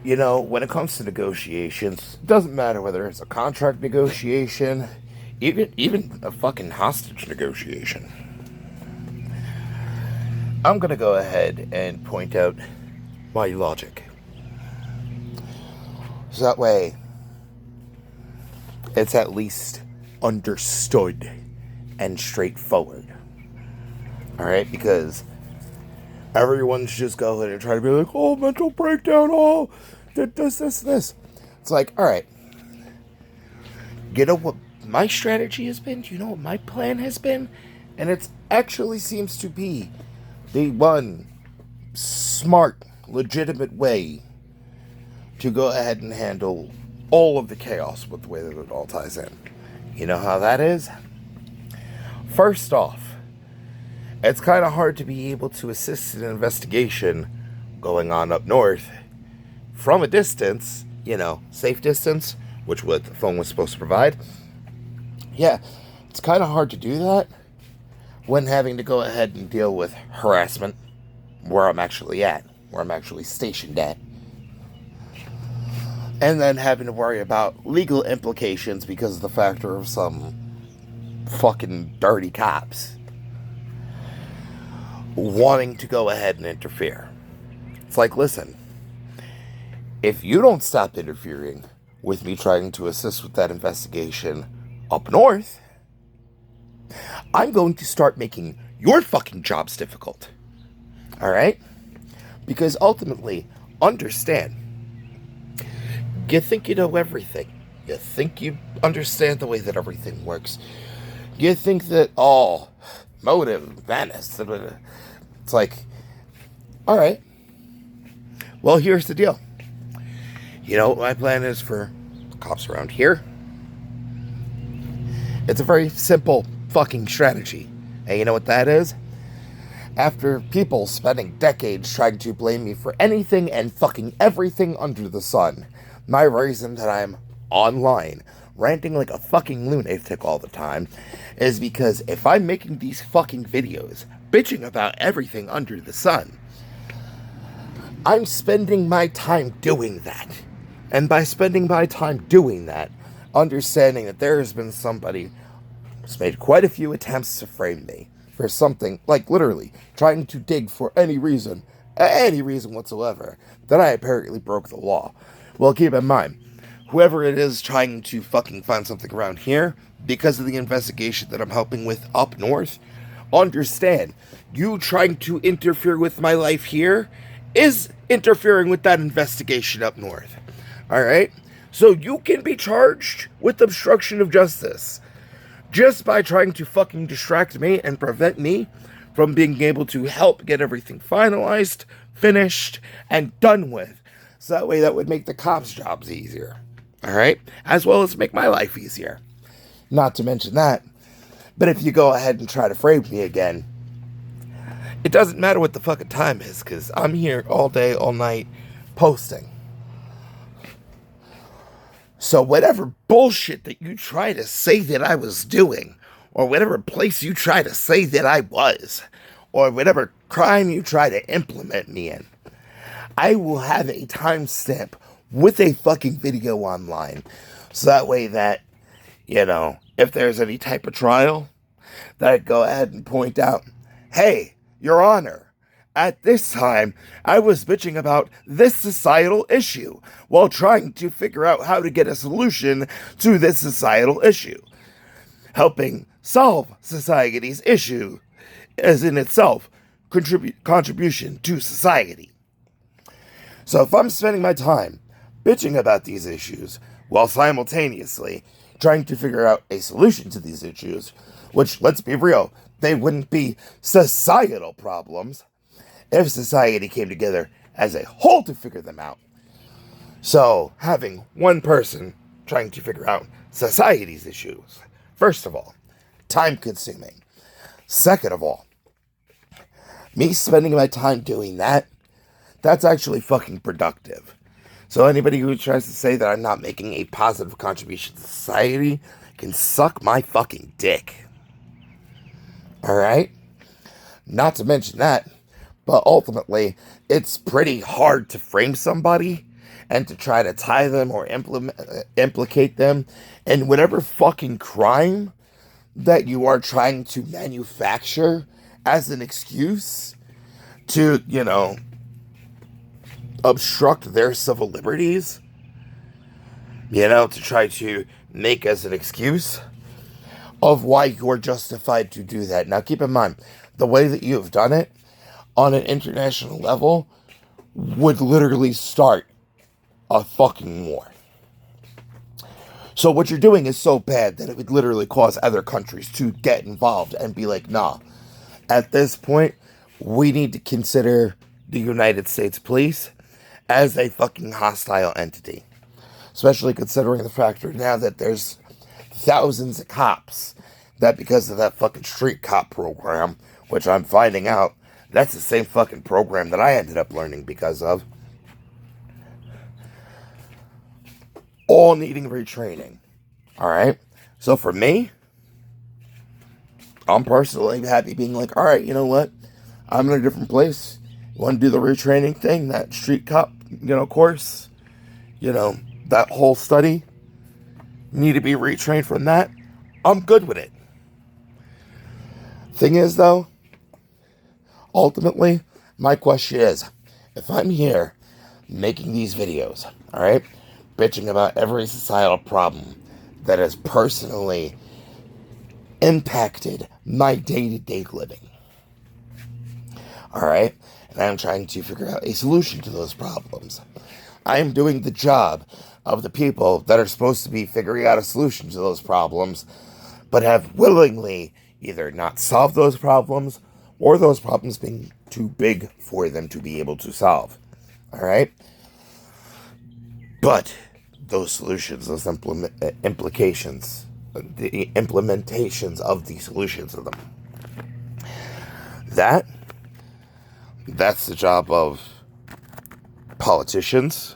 when it comes to negotiations, it doesn't matter whether it's a contract negotiation, even a fucking hostage negotiation. I'm gonna go ahead and point out my logic. So that way, it's at least understood and straightforward. Alright? Because everyone's just going and trying to be like, oh, mental breakdown, oh, this. It's like, alright. You know what my strategy has been? Do you know what my plan has been? And it actually seems to be the one smart, legitimate way to go ahead and handle all of the chaos with the way that it all ties in. You know how that is? First off, it's kind of hard to be able to assist in an investigation going on up north from a distance, safe distance, which what the phone was supposed to provide. Yeah, it's kind of hard to do that when having to go ahead and deal with harassment where I'm actually at, where I'm actually stationed at. And then having to worry about legal implications because of the factor of some fucking dirty cops wanting to go ahead and interfere. It's like, listen, if you don't stop interfering with me trying to assist with that investigation up north, I'm going to start making your fucking jobs difficult. Alright? Because ultimately, understand, you think you know everything. You think you understand the way that everything works. You think that all motive, madness. It's like, alright. Well, here's the deal. You know what my plan is for the cops around here? It's a very simple fucking strategy. And you know what that is? After people spending decades trying to blame me for anything and fucking everything under the sun, my reason that I'm online ranting like a fucking lunatic all the time is because if I'm making these fucking videos bitching about everything under the sun, I'm spending my time doing that. And by spending my time doing that, understanding that there has been somebody who's made quite a few attempts to frame me for something, like literally trying to dig for any reason whatsoever, that I apparently broke the law. Well, keep in mind, whoever it is trying to fucking find something around here, because of the investigation that I'm helping with up north, understand, you trying to interfere with my life here is interfering with that investigation up north. Alright? So you can be charged with obstruction of justice just by trying to fucking distract me and prevent me from being able to help get everything finalized, finished, and done with. So that way that would make the cops' jobs easier. Alright? As well as make my life easier. Not to mention that, but if you go ahead and try to frame me again, it doesn't matter what the fucking time is, because I'm here all day, all night, posting. So whatever bullshit that you try to say that I was doing, or whatever place you try to say that I was, or whatever crime you try to implement me in, I will have a timestamp with a fucking video online. So that way that, if there's any type of trial, that I'd go ahead and point out, hey, Your Honor, at this time, I was bitching about this societal issue while trying to figure out how to get a solution to this societal issue. Helping solve society's issue is in itself contribution to society. So if I'm spending my time bitching about these issues while simultaneously trying to figure out a solution to these issues, which, let's be real, they wouldn't be societal problems if society came together as a whole to figure them out. So, having one person trying to figure out society's issues, first of all, time-consuming. Second of all, me spending my time doing that, that's actually fucking productive. So anybody who tries to say that I'm not making a positive contribution to society can suck my fucking dick. Alright? Not to mention that, but ultimately, it's pretty hard to frame somebody and to try to tie them or implicate them in whatever fucking crime that you are trying to manufacture as an excuse to, obstruct their civil liberties, to try to make as an excuse of why you're justified to do that. Now, keep in mind, the way that you have done it on an international level would literally start a fucking war. So what you're doing is so bad that it would literally cause other countries to get involved and be like, nah, at this point, we need to consider the United States police as a fucking hostile entity. Especially considering the fact right now that there's thousands of cops that because of that fucking street cop program, which I'm finding out, that's the same fucking program that I ended up learning because of, all needing retraining. Alright? So for me, I'm personally happy being like, alright, you know what? I'm in a different place. You want to do the retraining thing, that street cop, course, that whole study, need to be retrained from that. I'm good with it. Thing is, though, ultimately, my question is, if I'm here making these videos, alright, bitching about every societal problem that has personally impacted my day-to-day living, alright, and I'm trying to figure out a solution to those problems, I am doing the job of the people that are supposed to be figuring out a solution to those problems, but have willingly either not solved those problems, or those problems being too big for them to be able to solve. Alright? But those solutions, those implications, the implementations of the solutions of them, that's the job of politicians,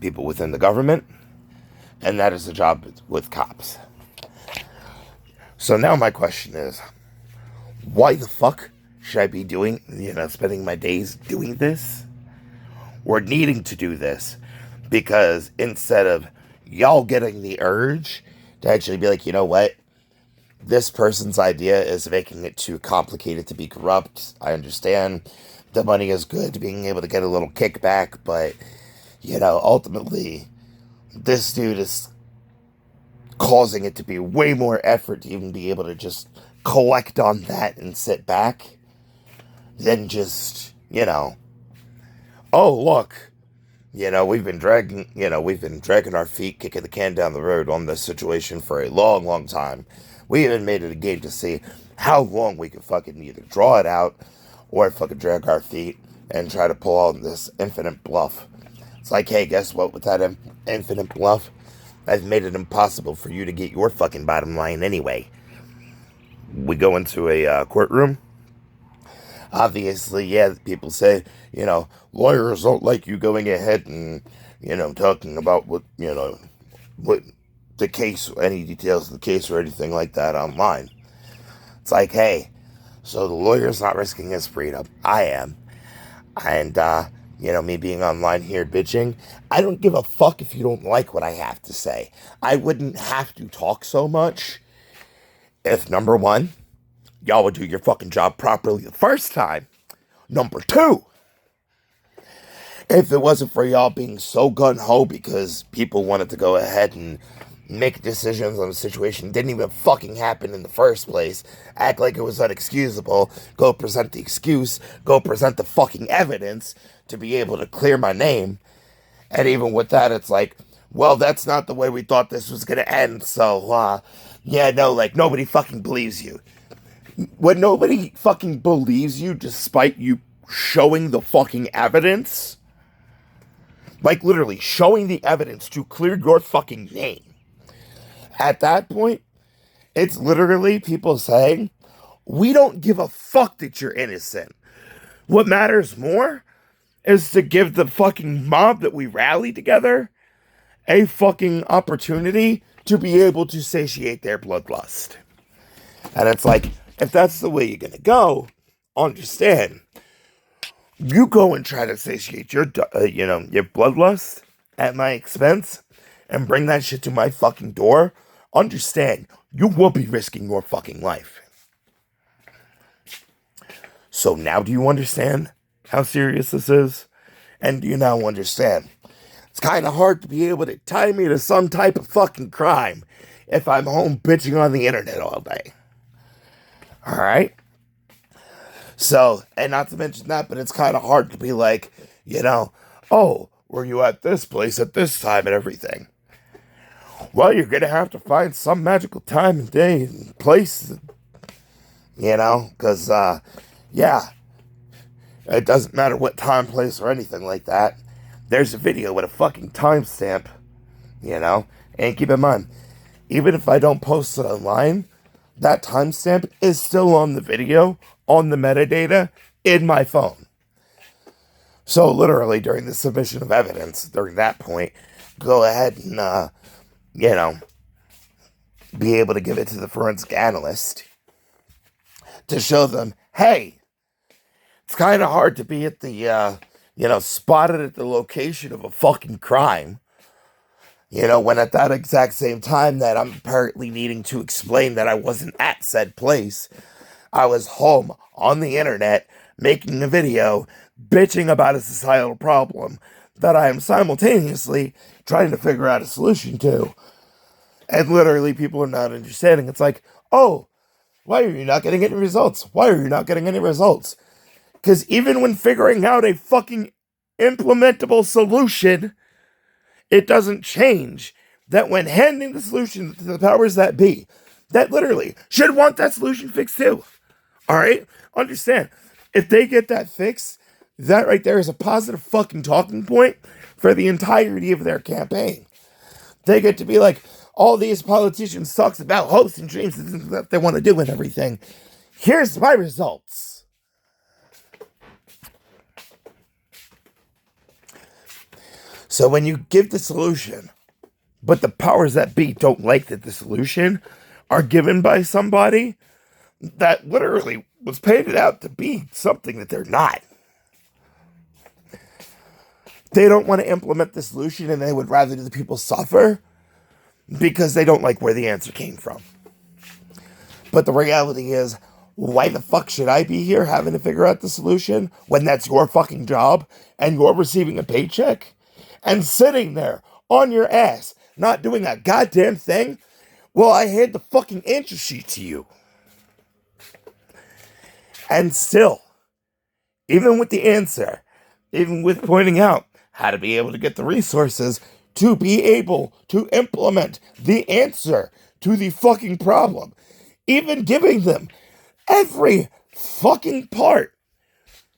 people within the government, and that is the job with cops. So now my question is, why the fuck should I be doing, spending my days doing this? Or needing to do this? Because instead of y'all getting the urge to actually be like, you know what? This person's idea is making it too complicated to be corrupt. I understand the money is good, being able to get a little kickback, but, ultimately, this dude is causing it to be way more effort to even be able to just collect on that and sit back than just, oh, look, we've been dragging our feet, kicking the can down the road on this situation for a long, long time. We even made it a game to see how long we could fucking either draw it out or fucking drag our feet and try to pull out this infinite bluff. It's like, hey, guess what? With that infinite bluff, I've made it impossible for you to get your fucking bottom line anyway. We go into a courtroom. Obviously, yeah, people say, lawyers don't like you going ahead and, talking about what the case, any details of the case or anything like that online. It's like, hey, so the lawyer's not risking his freedom. I am. And, me being online here bitching, I don't give a fuck if you don't like what I have to say. I wouldn't have to talk so much if, number one, y'all would do your fucking job properly the first time. Number two, if it wasn't for y'all being so gung-ho because people wanted to go ahead and make decisions on a situation that didn't even fucking happen in the first place, act like it was unexcusable, go present the excuse, go present the fucking evidence to be able to clear my name, and even with that, it's like, well, that's not the way we thought this was gonna end, so, nobody fucking believes you. When nobody fucking believes you despite you showing the fucking evidence, like literally showing the evidence to clear your fucking name, at that point, it's literally people saying, we don't give a fuck that you're innocent. What matters more is to give the fucking mob that we rally together a fucking opportunity to be able to satiate their bloodlust. And it's like, if that's the way you're gonna go, understand, you go and try to satiate your bloodlust, at my expense and bring that shit to my fucking door, understand, you will be risking your fucking life. So now do you understand how serious this is? And do you now understand? It's kind of hard to be able to tie me to some type of fucking crime if I'm home bitching on the internet all day. Alright? So, and not to mention that, but it's kind of hard to be like, oh, were you at this place at this time and everything? Well, you're going to have to find some magical time and day and place, because, yeah, it doesn't matter what time, place, or anything like that. There's a video with a fucking timestamp, and keep in mind, even if I don't post it online, that timestamp is still on the video, on the metadata, in my phone. So literally, during the submission of evidence, during that point, go ahead and, be able to give it to the forensic analyst to show them, hey, it's kind of hard to be at the, spotted at the location of a fucking crime, when at that exact same time that I'm apparently needing to explain that I wasn't at said place, I was home on the internet making a video bitching about a societal problem that I am simultaneously trying to figure out a solution to. And literally people are not understanding. It's like, oh, why are you not getting any results? Why are you not getting any results? Because even when figuring out a fucking implementable solution, it doesn't change that when handing the solution to the powers that be, that literally should want that solution fixed too. Alright? Understand, if they get that fixed, that right there is a positive fucking talking point for the entirety of their campaign. They get to be like, all these politicians talks about hopes and dreams that they want to do and everything. Here's my results. So when you give the solution, but the powers that be don't like that the solution are given by somebody that literally was painted out to be something that they're not. They don't want to implement the solution and they would rather the people suffer because they don't like where the answer came from. But the reality is, why the fuck should I be here having to figure out the solution when that's your fucking job and you're receiving a paycheck and sitting there on your ass not doing a goddamn thing? Well, I hand the fucking answer sheet to you. And still, even with the answer, even with pointing out how to be able to get the resources to be able to implement the answer to the fucking problem, even giving them every fucking part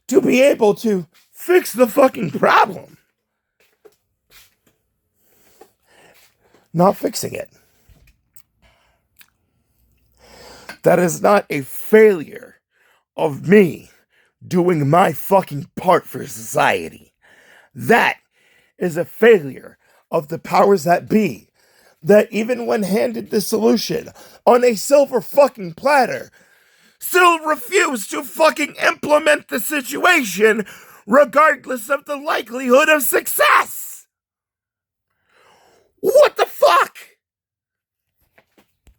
to be able to fix the fucking problem, not fixing it. That is not a failure of me doing my fucking part for society. That is a failure of the powers that be, that even when handed the solution on a silver fucking platter, still refuse to fucking implement the situation regardless of the likelihood of success. What the fuck?